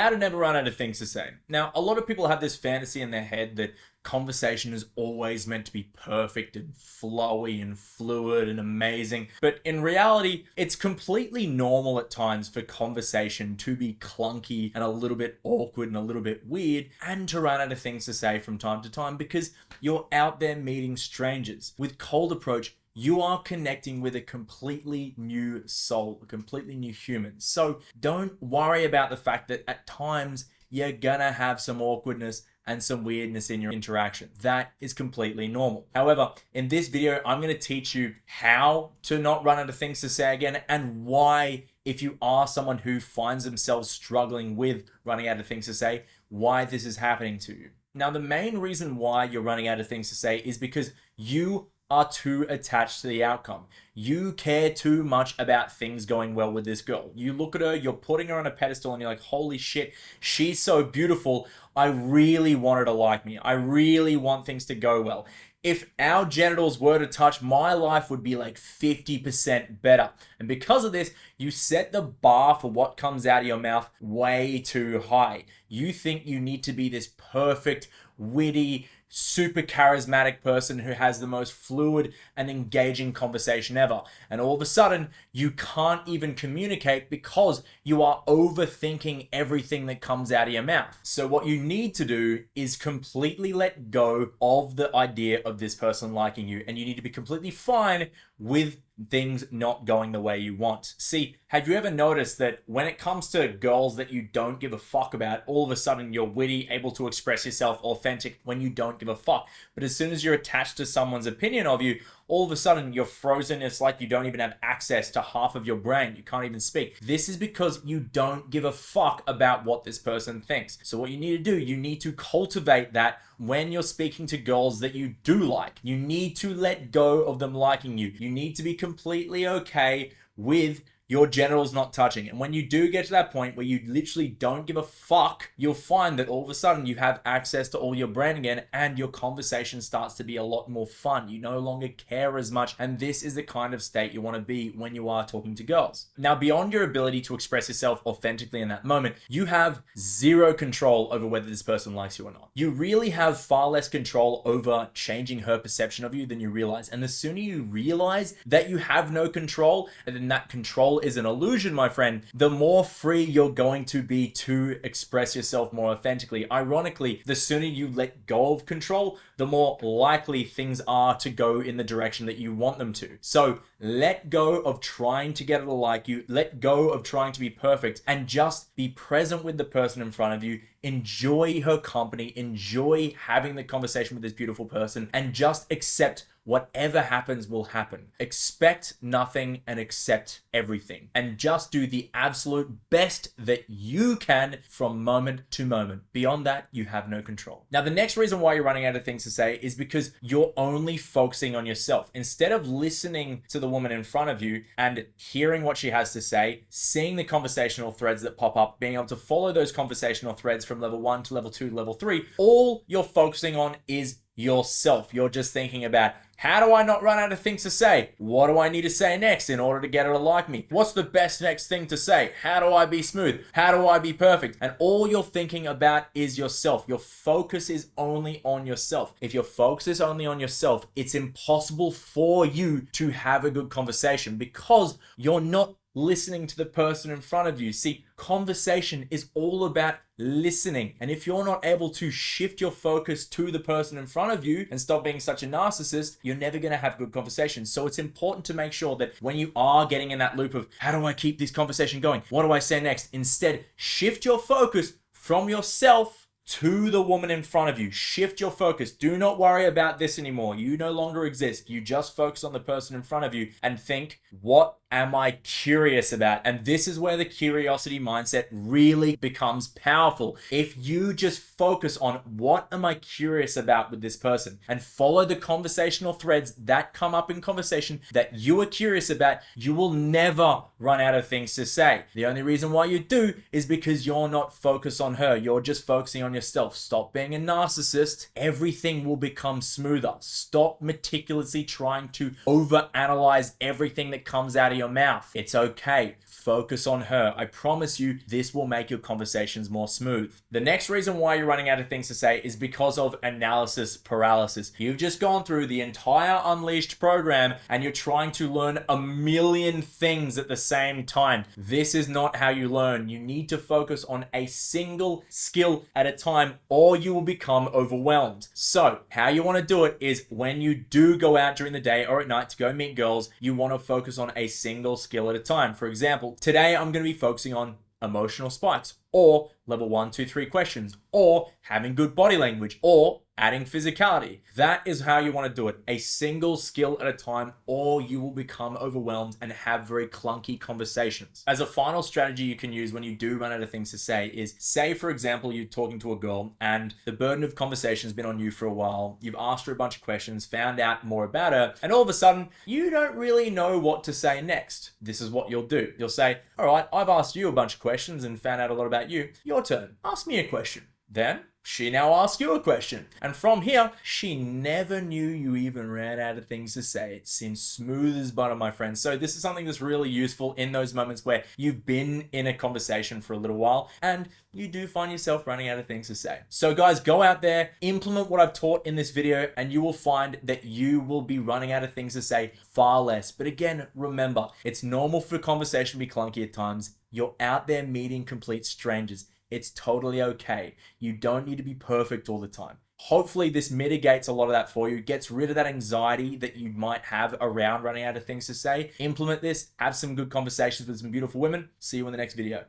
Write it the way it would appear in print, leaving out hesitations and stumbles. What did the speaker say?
how to never run out of things to say. Now, a lot of people have this fantasy in their head that conversation is always meant to be perfect and flowy and fluid and amazing. But in reality, it's completely normal at times for conversation to be clunky and a little bit awkward and a little bit weird, and to run out of things to say from time to time, because you're out there meeting strangers. With cold approach, you are connecting with a completely new soul, a completely new human. So don't worry about the fact that at times you're gonna have some awkwardness and some weirdness in your interaction. That is completely normal. However, in this video, I'm gonna teach you how to not run out of things to say again, and why, if you are someone who finds themselves struggling with running out of things to say, why this is happening to you. Now, the main reason why you're running out of things to say is because you are too attached to the outcome. You care too much about things going well with this girl. You look at her, you're putting her on a pedestal, and you're like, holy shit, she's so beautiful. I really want her to like me. I really want things to go well. If our genitals were to touch, my life would be like 50% better. And because of this, you set the bar for what comes out of your mouth way too high. You think you need to be this perfect, witty, super charismatic person who has the most fluid and engaging conversation ever. And all of a sudden, you can't even communicate because you are overthinking everything that comes out of your mouth. So what you need to do is completely let go of the idea of this person liking you, and you need to be completely fine with things not going the way you want. See, have you ever noticed that when it comes to girls that you don't give a fuck about, all of a sudden you're witty, able to express yourself, authentic when you don't give a fuck. But as soon as you're attached to someone's opinion of you, all of a sudden you're frozen. It's like you don't even have access to half of your brain. You can't even speak. This is because you don't give a fuck about what this person thinks. So what you need to do, you need to cultivate that when you're speaking to girls that you do like. You need to let go of them liking you. You need to be completely okay with your genitals not touching. And when you do get to that point where you literally don't give a fuck, you'll find that all of a sudden you have access to all your brain again, and your conversation starts to be a lot more fun. You no longer care as much, and this is the kind of state you want to be when you are talking to girls. Now, beyond your ability to express yourself authentically in that moment, you have zero control over whether this person likes you or not. You really have far less control over changing her perception of you than you realize. And the sooner you realize that you have no control, and then that control is an illusion, my friend, the more free you're going to be to express yourself more authentically. Ironically, the sooner you let go of control, the more likely things are to go in the direction that you want them to. So let go of trying to get her to like you, let go of trying to be perfect, and just be present with the person in front of you. Enjoy her company, enjoy having the conversation with this beautiful person, and just accept whatever happens will happen. Expect nothing and accept everything. And just do the absolute best that you can from moment to moment. Beyond that, you have no control. Now, the next reason why you're running out of things to say is because you're only focusing on yourself. Instead of listening to the woman in front of you and hearing what she has to say, seeing the conversational threads that pop up, being able to follow those conversational threads from level 1 to level 2 to level 3, all you're focusing on is yourself. You're just thinking about, how do I not run out of things to say? What do I need to say next in order to get her to like me? What's the best next thing to say? How do I be smooth? How do I be perfect? And all you're thinking about is yourself. Your focus is only on yourself. If your focus is only on yourself, it's impossible for you to have a good conversation because you're not listening to the person in front of you. See, conversation is all about listening. And if you're not able to shift your focus to the person in front of you and stop being such a narcissist, you're never going to have good conversations. So it's important to make sure that when you are getting in that loop of, how do I keep this conversation going? What do I say next? Instead, shift your focus from yourself to the woman in front of you. Shift your focus. Do not worry about this anymore. You no longer exist. You just focus on the person in front of you and think, what am I curious about? And this is where the curiosity mindset really becomes powerful. If you just focus on what am I curious about with this person and follow the conversational threads that come up in conversation that you are curious about, you will never run out of things to say. The only reason why you do is because you're not focused on her. You're just focusing on yourself. Stop being a narcissist. Everything will become smoother. Stop meticulously trying to overanalyze everything that comes out of your mouth. It's okay. Focus on her. I promise you, this will make your conversations more smooth. The next reason why you're running out of things to say is because of analysis paralysis. You've just gone through the entire Unleashed program and you're trying to learn a million things at the same time. This is not how you learn. You need to focus on a single skill at a time or you will become overwhelmed. So how you want to do it is when you do go out during the day or at night to go meet girls, you want to focus on a single skill at a time. For example, today I'm going to be focusing on emotional spikes, or level 1, 2, 3 questions, or having good body language, or adding physicality. That is how you want to do it. A single skill at a time, or you will become overwhelmed and have very clunky conversations. As a final strategy you can use when you do run out of things to say is, say for example, you're talking to a girl and the burden of conversation has been on you for a while. You've asked her a bunch of questions, found out more about her, and all of a sudden you don't really know what to say next. This is what you'll do. You'll say, all right, I've asked you a bunch of questions and found out a lot about you. Your turn. Ask me a question. Then she now asks you a question. And from here, she never knew you even ran out of things to say. It seems smooth as butter, my friends. So this is something that's really useful in those moments where you've been in a conversation for a little while and you do find yourself running out of things to say. So guys, go out there, implement what I've taught in this video, and you will find that you will be running out of things to say far less. But again, remember, it's normal for conversation to be clunky at times. You're out there meeting complete strangers. It's totally okay. You don't need to be perfect all the time. Hopefully this mitigates a lot of that for you, gets rid of that anxiety that you might have around running out of things to say. Implement this, have some good conversations with some beautiful women. See you in the next video.